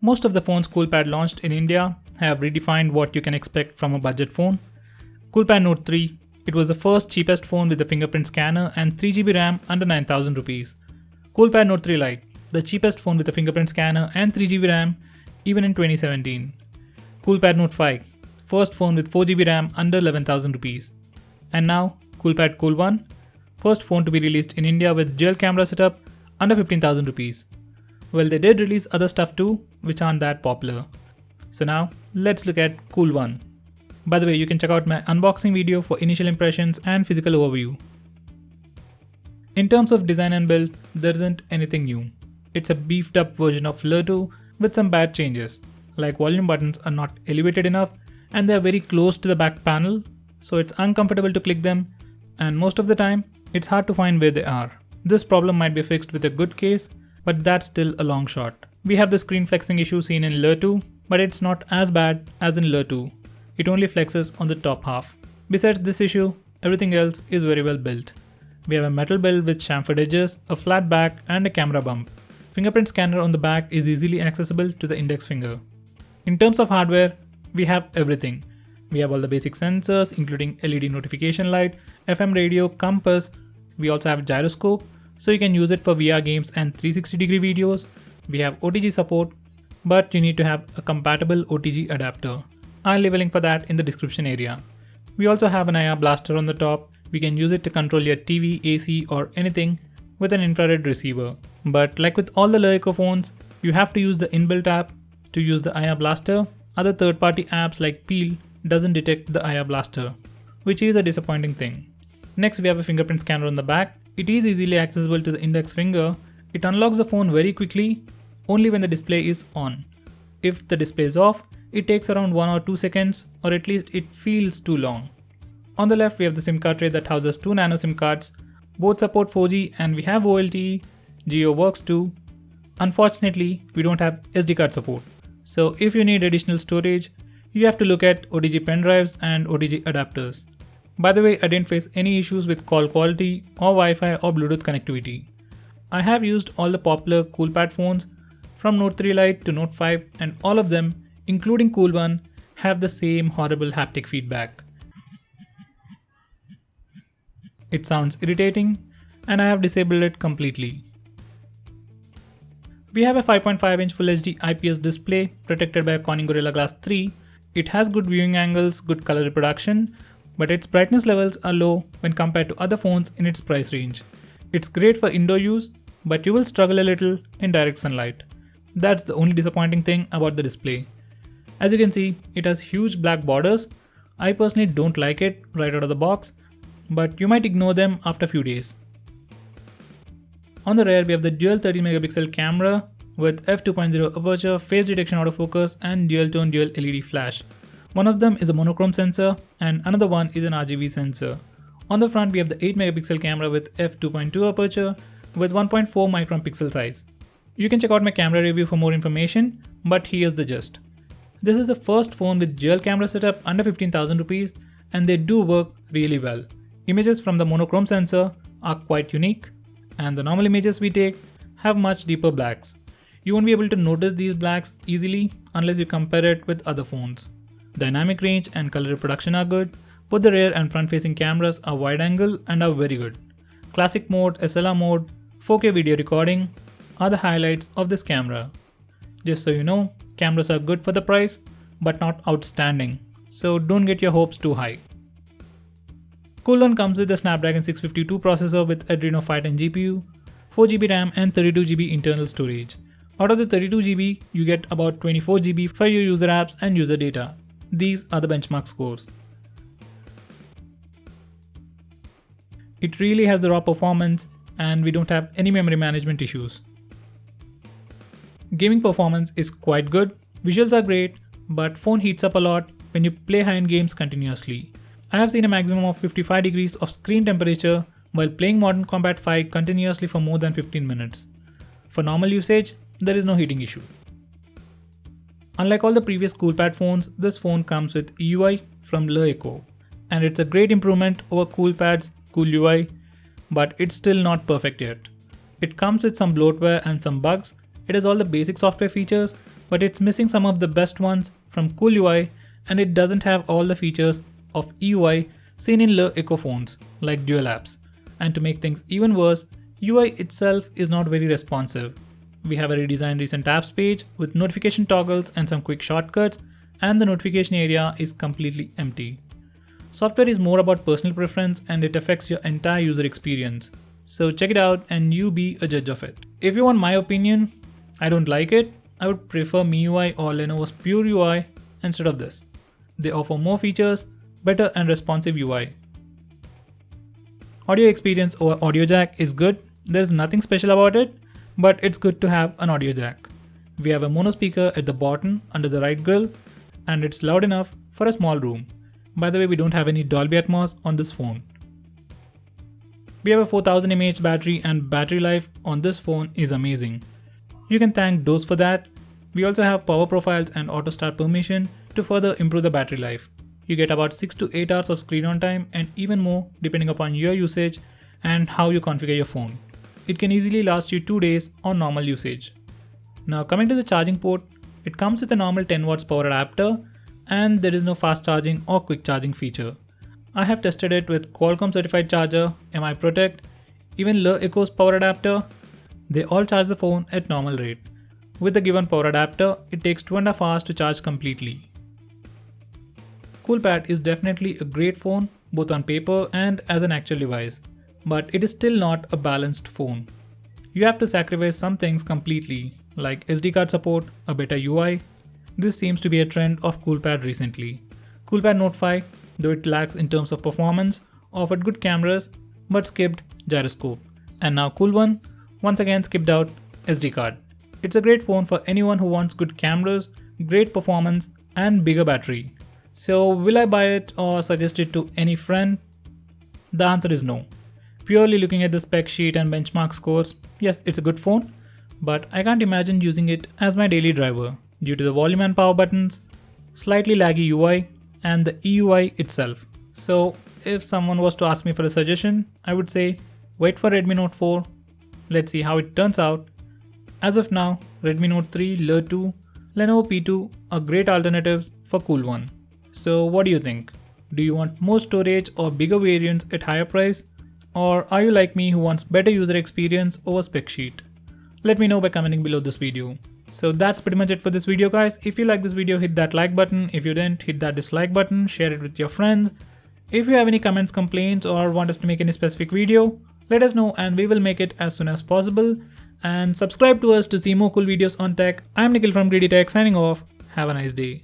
Most of the phones Coolpad launched in India have redefined what you can expect from a budget phone. Coolpad Note 3, it was the first cheapest phone with a fingerprint scanner and 3GB RAM under 9,000 rupees. Coolpad Note 3 Lite, the cheapest phone with a fingerprint scanner and 3GB RAM even in 2017. Coolpad Note 5, first phone with 4GB RAM under 11,000 rupees. And now Coolpad Cool1, first phone to be released in India with dual camera setup under 15,000 rupees. Well, they did release other stuff too, which aren't that popular. So now, let's look at Cool1. By the way, you can check out my unboxing video for initial impressions and physical overview. In terms of design and build, there isn't anything new. It's a beefed up version of LeEco with some bad changes, like volume buttons are not elevated enough and they are very close to the back panel, so it's uncomfortable to click them, and most of the time, it's hard to find where they are. This problem might be fixed with a good case, but that's still a long shot. We have the screen flexing issue seen in LeEco, but it's not as bad as in LeEco. It only flexes on the top half. Besides this issue, everything else is very well built. We have a metal build with chamfered edges, a flat back and a camera bump. Fingerprint scanner on the back is easily accessible to the index finger. In terms of hardware, we have everything. We have all the basic sensors including LED notification light, FM radio, compass. We also have gyroscope, so you can use it for VR games and 360-degree videos. We have OTG support, but you need to have a compatible OTG adapter. I'll leave a link for that in the description area. We also have an IR blaster on the top. We can use it to control your TV, AC or anything with an infrared receiver. But like with all the LeEco phones, you have to use the inbuilt app to use the IR blaster. Other third-party apps like Peel doesn't detect the IR blaster, which is a disappointing thing. Next, we have a fingerprint scanner on the back. It is easily accessible to the index finger. It unlocks the phone very quickly, only when the display is on. If the display is off, it takes around 1 or 2 seconds, or at least it feels too long. On the left, we have the SIM card tray that houses 2 nano SIM cards. Both support 4G and we have OLTE. Geo works too. Unfortunately, we don't have SD card support. So if you need additional storage, you have to look at OTG pen drives and OTG adapters. By the way, I didn't face any issues with call quality or Wi-Fi or Bluetooth connectivity. I have used all the popular Coolpad phones from Note 3 Lite to Note 5, and all of them, including Cool1, have the same horrible haptic feedback. It sounds irritating and I have disabled it completely. We have a 5.5-inch Full HD IPS display protected by a Corning Gorilla Glass 3. It has good viewing angles, good color reproduction, but its brightness levels are low when compared to other phones in its price range. It's great for indoor use, but you will struggle a little in direct sunlight. That's the only disappointing thing about the display. As you can see, it has huge black borders. I personally don't like it right out of the box, but you might ignore them after a few days. On the rear, we have the dual 30-megapixel camera with f2.0 aperture, phase detection autofocus and dual tone dual LED flash. One of them is a monochrome sensor and another one is an RGB sensor. On the front, we have the 8-megapixel camera with f2.2 aperture with 1.4 micron pixel size. You can check out my camera review for more information, but here's the gist. This is the first phone with dual camera setup under 15,000 rupees and they do work really well. Images from the monochrome sensor are quite unique, and the normal images we take have much deeper blacks. You won't be able to notice these blacks easily unless you compare it with other phones. Dynamic range and color reproduction are good. Both the rear and front facing cameras are wide angle and are very good. Classic mode, SLR mode, 4K video recording are the highlights of this camera. Just so you know, cameras are good for the price but not outstanding, so don't get your hopes too high. Cool1 comes with a Snapdragon 652 processor with Adreno 510 GPU, 4GB RAM and 32GB internal storage. Out of the 32GB, you get about 24GB for your user apps and user data. These are the benchmark scores. It really has the raw performance and we don't have any memory management issues. Gaming performance is quite good, visuals are great, but phone heats up a lot when you play high-end games continuously. I have seen a maximum of 55 degrees of screen temperature while playing Modern Combat 5 continuously for more than 15 minutes. For normal usage, there is no heating issue. Unlike all the previous Coolpad phones, this phone comes with EUI from LeEco, and it's a great improvement over Coolpad's Cool UI, but it's still not perfect yet. It comes with some bloatware and some bugs. It has all the basic software features, but it's missing some of the best ones from CoolUI, and it doesn't have all the features of EUI seen in LeEco phones like dual apps. And to make things even worse, UI itself is not very responsive. We have a redesigned recent apps page with notification toggles and some quick shortcuts, and the notification area is completely empty. Software is more about personal preference and it affects your entire user experience. So check it out and you be a judge of it. If you want my opinion, I don't like it. I would prefer MIUI or Lenovo's Pure UI instead of this. They offer more features, better and responsive UI. Audio experience over audio jack is good. There's nothing special about it, but it's good to have an audio jack. We have a mono speaker at the bottom under the right grill, and it's loud enough for a small room. By the way, we don't have any Dolby Atmos on this phone. We have a 4000 mAh battery, and battery life on this phone is amazing. You can thank DOS for that. We also have power profiles and auto start permission to further improve the battery life. You get about 6 to 8 hours of screen on time and even more depending upon your usage and how you configure your phone. It can easily last you 2 days on normal usage. Now coming to the charging port, it comes with a normal 10 watts power adapter and there is no fast charging or quick charging feature. I have tested it with Qualcomm certified charger, MI Protect, even LeEco's power adapter. They all charge the phone at normal rate. With the given power adapter, it takes 2.5 hours to charge completely. Coolpad is definitely a great phone both on paper and as an actual device, but it is still not a balanced phone. You have to sacrifice some things completely, like SD card support, a better UI. This seems to be a trend of Coolpad recently. Coolpad Note 5, though it lacks in terms of performance, offered good cameras but skipped gyroscope. And now Cool1 once again skipped out SD card. It's a great phone for anyone who wants good cameras, great performance and bigger battery. So will I buy it or suggest it to any friend? The answer is no. Purely looking at the spec sheet and benchmark scores, yes, it's a good phone, but I can't imagine using it as my daily driver due to the volume and power buttons, slightly laggy UI, and the EUI itself. So if someone was to ask me for a suggestion, I would say wait for Redmi Note 4. Let's see how it turns out. As of now, Redmi Note 3, Le2, Lenovo P2 are great alternatives for Cool1. So what do you think? Do you want more storage or bigger variants at higher price? Or are you like me who wants better user experience over spec sheet? Let me know by commenting below this video. So that's pretty much it for this video guys. If you like this video, hit that like button. If you didn't, hit that dislike button, share it with your friends. If you have any comments, complaints or want us to make any specific video, let us know and we will make it as soon as possible. And subscribe to us to see more cool videos on tech. I'm Nikhil from GreedyTech signing off. Have a nice day.